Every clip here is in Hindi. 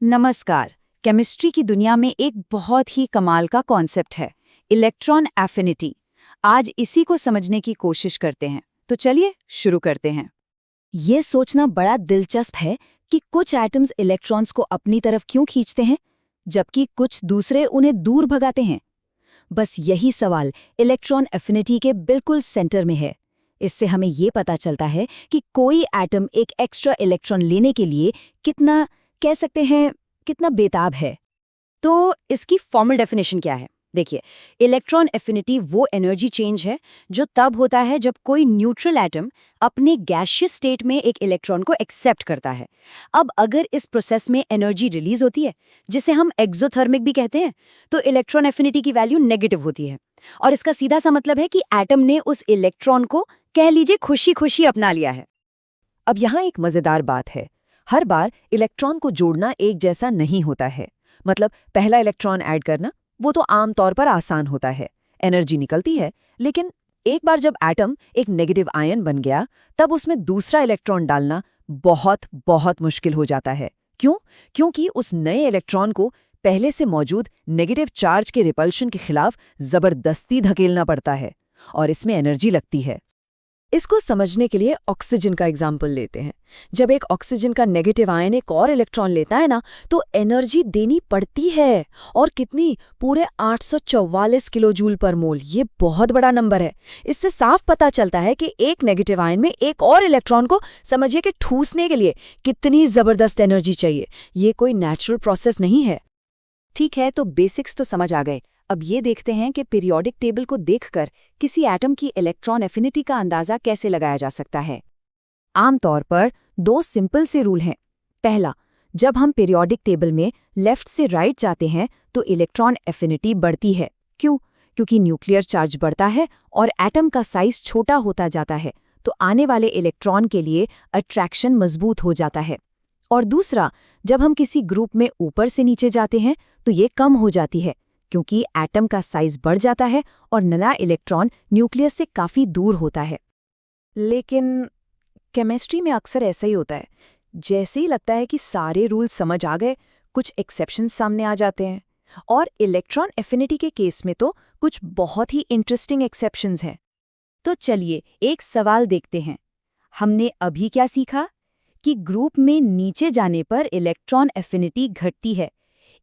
नमस्कार। केमिस्ट्री की दुनिया में एक बहुत ही कमाल का कॉन्सेप्ट है, इलेक्ट्रॉन एफिनिटी। आज इसी को समझने की कोशिश करते हैं, तो चलिए शुरू करते हैं। ये सोचना बड़ा दिलचस्प है कि कुछ एटम्स इलेक्ट्रॉन्स को अपनी तरफ क्यों खींचते हैं, जबकि कुछ दूसरे उन्हें दूर भगाते हैं। बस यही सवाल इलेक्ट्रॉन एफिनिटी के बिल्कुल सेंटर में है। इससे हमें ये पता चलता है कि कोई एटम एक एक्स्ट्रा इलेक्ट्रॉन लेने के लिए कितना, कह सकते हैं, कितना बेताब है। तो इसकी फॉर्मल डेफिनेशन क्या है? देखिए, इलेक्ट्रॉन एफिनिटी वो एनर्जी चेंज है जो तब होता है जब कोई न्यूट्रल एटम अपने गैसियस स्टेट में एक इलेक्ट्रॉन को एक्सेप्ट करता है। अब अगर इस प्रोसेस में एनर्जी रिलीज होती है, जिसे हम एक्सोथर्मिक भी कहते हैं, तो इलेक्ट्रॉन एफिनिटी की वैल्यू नेगेटिव होती है। और इसका सीधा सा मतलब है कि एटम ने उस इलेक्ट्रॉन को, कह लीजिए, खुशी खुशी अपना लिया है। अब यहाँ एक मजेदार बात है, हर बार इलेक्ट्रॉन को जोड़ना एक जैसा नहीं होता है। मतलब पहला इलेक्ट्रॉन ऐड करना वो तो आमतौर पर आसान होता है, एनर्जी निकलती है। लेकिन एक बार जब एटम एक नेगेटिव आयन बन गया, तब उसमें दूसरा इलेक्ट्रॉन डालना बहुत बहुत मुश्किल हो जाता है। क्यों? क्योंकि उस नए इलेक्ट्रॉन को पहले से मौजूद नेगेटिव चार्ज के रिपल्शन के खिलाफ जबरदस्ती धकेलना पड़ता है, और इसमें एनर्जी लगती है। इसको समझने के लिए ऑक्सीजन का एग्जाम्पल लेते हैं। जब एक ऑक्सीजन का नेगेटिव आयन एक और इलेक्ट्रॉन लेता है ना, तो एनर्जी देनी पड़ती है। और कितनी? पूरे 844 किलोजूल पर मोल। ये बहुत बड़ा नंबर है। इससे साफ पता चलता है कि एक नेगेटिव आयन में एक और इलेक्ट्रॉन को, समझिए कि ठूसने के लिए कितनी जबरदस्त एनर्जी चाहिए। ये कोई नेचुरल प्रोसेस नहीं है। ठीक है, तो बेसिक्स तो समझ आ गए। अब ये देखते हैं कि पीरियोडिक टेबल को देखकर किसी एटम की इलेक्ट्रॉन एफिनिटी का अंदाजा कैसे लगाया जा सकता है। आमतौर पर दो सिंपल से रूल हैं। पहला, जब हम पीरियोडिक टेबल में लेफ्ट से राइट जाते हैं तो इलेक्ट्रॉन एफिनिटी बढ़ती है। क्यों? क्योंकि न्यूक्लियर चार्ज बढ़ता है और एटम का साइज छोटा होता जाता है, तो आने वाले इलेक्ट्रॉन के लिए अट्रैक्शन मजबूत हो जाता है। और दूसरा, जब हम किसी ग्रुप में ऊपर से नीचे जाते हैं तो ये कम हो जाती है, क्योंकि एटम का साइज बढ़ जाता है और नया इलेक्ट्रॉन न्यूक्लियस से काफी दूर होता है। लेकिन केमिस्ट्री में अक्सर ऐसा ही होता है, जैसे ही लगता है कि सारे रूल समझ आ गए, कुछ एक्सेप्शंस सामने आ जाते हैं। और इलेक्ट्रॉन एफिनिटी के केस में तो कुछ बहुत ही इंटरेस्टिंग एक्सेप्शंस हैं। तो चलिए एक सवाल देखते हैं। हमने अभी क्या सीखा कि ग्रुप में नीचे जाने पर इलेक्ट्रॉन एफिनिटी घटती है।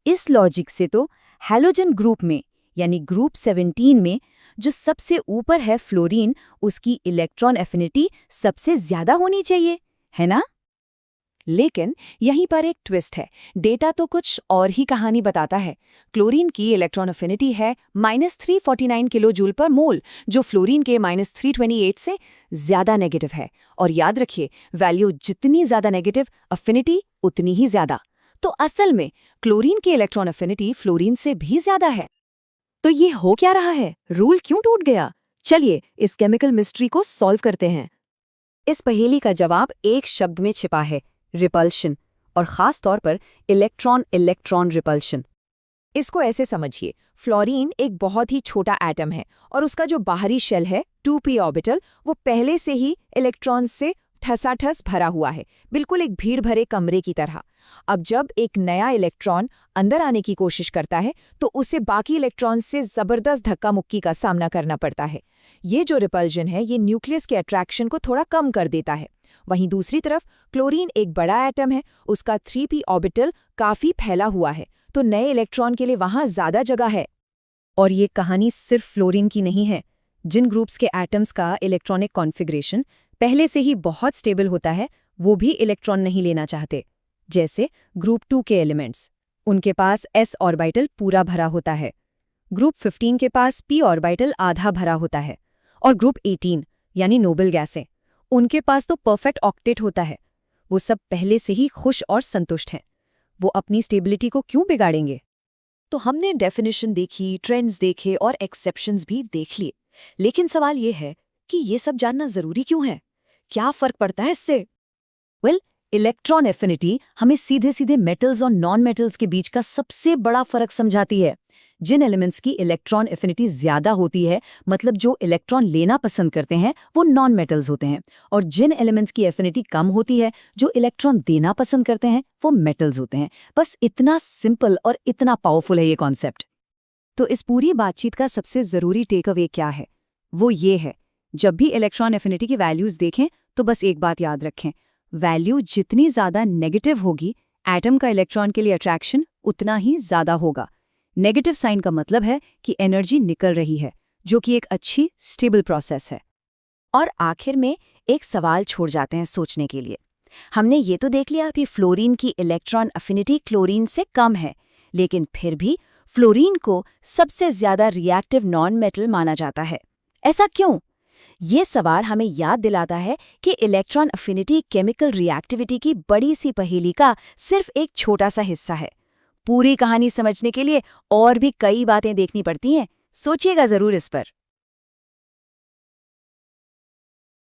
इस लॉजिक से तो हैलोजन ग्रुप में, यानी ग्रुप 17 में, जो सबसे ऊपर है फ्लोरीन, उसकी इलेक्ट्रॉन एफिनिटी सबसे ज्यादा होनी चाहिए, है ना? लेकिन यहीं पर एक ट्विस्ट है। डेटा तो कुछ और ही कहानी बताता है। क्लोरीन की इलेक्ट्रॉन एफिनिटी है -349 किलोजूल पर मोल, जो फ्लोरीन के -328 से ज्यादा नेगेटिव है। और याद रखिए, वैल्यू जितनी ज्यादा नेगेटिव, एफिनिटी उतनी ही ज्यादा। तो असल में क्लोरीन की इलेक्ट्रॉन एफिनिटी फ्लोरीन से भी ज्यादा है। तो ये हो क्या रहा है? रूल क्यों टूट गया? चलिए इस केमिकल मिस्ट्री को सॉल्व करते हैं। इस पहेली का जवाब एक शब्द में छिपा है, रिपल्शन। और खास तौर पर इलेक्ट्रॉन इलेक्ट्रॉन रिपल्शन। इसको ऐसे समझिए, फ्लोरीन एक बहुत ही छोटा एटम है और उसका जो बाहरी शेल है 2p ऑर्बिटल, वो पहले से ही इलेक्ट्रॉन से ठसाठस भरा हुआ है, बिल्कुल एक भीड़ भरे कमरे की तरह। अब जब एक नया इलेक्ट्रॉन अंदर आने की कोशिश करता है तो उसे बाकी इलेक्ट्रॉन से जबरदस्त धक्का मुक्की का सामना करना पड़ता है। ये जो रिपल्जन है, ये न्यूक्लियस के अट्रैक्शन को थोड़ा कम कर देता है। वहीं दूसरी तरफ क्लोरीन एक बड़ा एटम है, उसका 3p ऑर्बिटल काफी फैला हुआ है, तो नए इलेक्ट्रॉन के लिए वहां ज्यादा जगह है। और ये कहानी सिर्फ फ्लोरीन की नहीं है। जिन ग्रुप्स के एटम्स का इलेक्ट्रॉनिक कॉन्फ़िगरेशन पहले से ही बहुत स्टेबल होता है, वो भी इलेक्ट्रॉन नहीं लेना चाहते। जैसे ग्रुप 2 के एलिमेंट्स, उनके पास s ऑर्बिटल पूरा भरा होता है। ग्रुप 15 के पास p ऑर्बिटल आधा भरा होता है। और ग्रुप 18 यानी नोबल गैसें, उनके पास तो परफेक्ट ऑक्टेट होता है। वो सब पहले से ही खुश और संतुष्ट हैं। वो अपनी स्टेबिलिटी को क्यों बिगाड़ेंगे? तो हमने डेफिनेशन देखी, ट्रेंड्स देखे और एक्सेप्शंस भी देख लिए। लेकिन सवाल ये है कि ये सब जानना जरूरी क्यों है? क्या फर्क पड़ता है इससे? इलेक्ट्रॉन एफिनिटी हमें सीधे सीधे मेटल्स और नॉन मेटल्स के बीच का सबसे बड़ा फर्क समझाती है। जिन एलिमेंट्स की इलेक्ट्रॉन एफिनिटी ज्यादा होती है, मतलब जो इलेक्ट्रॉन लेना पसंद करते हैं, वो नॉन मेटल्स होते हैं, और जिन एलिमेंट्स की एफिनिटी कम होती है, जो इलेक्ट्रॉन देना पसंद करते हैं, वो मेटल्स होते हैं। बस इतना सिंपल और इतना पावरफुल है ये कॉन्सेप्ट। तो इस पूरी बातचीत का सबसे ज़रूरी टेक अवे क्या है? वो ये है, जब भी इलेक्ट्रॉन एफिनिटी की वैल्यूज़ देखें तो बस एक बात याद रखें, वैल्यू जितनी ज़्यादा नेगेटिव होगी, एटम का इलेक्ट्रॉन के लिए अट्रैक्शन उतना ही ज़्यादा होगा। नेगेटिव साइन का मतलब है कि एनर्जी निकल रही है, जो कि एक अच्छी स्टेबल प्रोसेस है। और आखिर में एक सवाल छोड़ जाते हैं सोचने के लिए। हमने ये तो देख लिया कि फ्लोरीन की इलेक्ट्रॉन अफिनिटी क्लोरीन से कम है, लेकिन फिर भी फ्लोरीन को सबसे ज्यादा रिएक्टिव नॉन मेटल माना जाता है। ऐसा क्यों? ये सवाल हमें याद दिलाता है कि इलेक्ट्रॉन अफिनिटी केमिकल रिएक्टिविटी की बड़ी सी पहेली का सिर्फ एक छोटा सा हिस्सा है। पूरी कहानी समझने के लिए और भी कई बातें देखनी पड़ती हैं। सोचिएगा जरूर इस पर।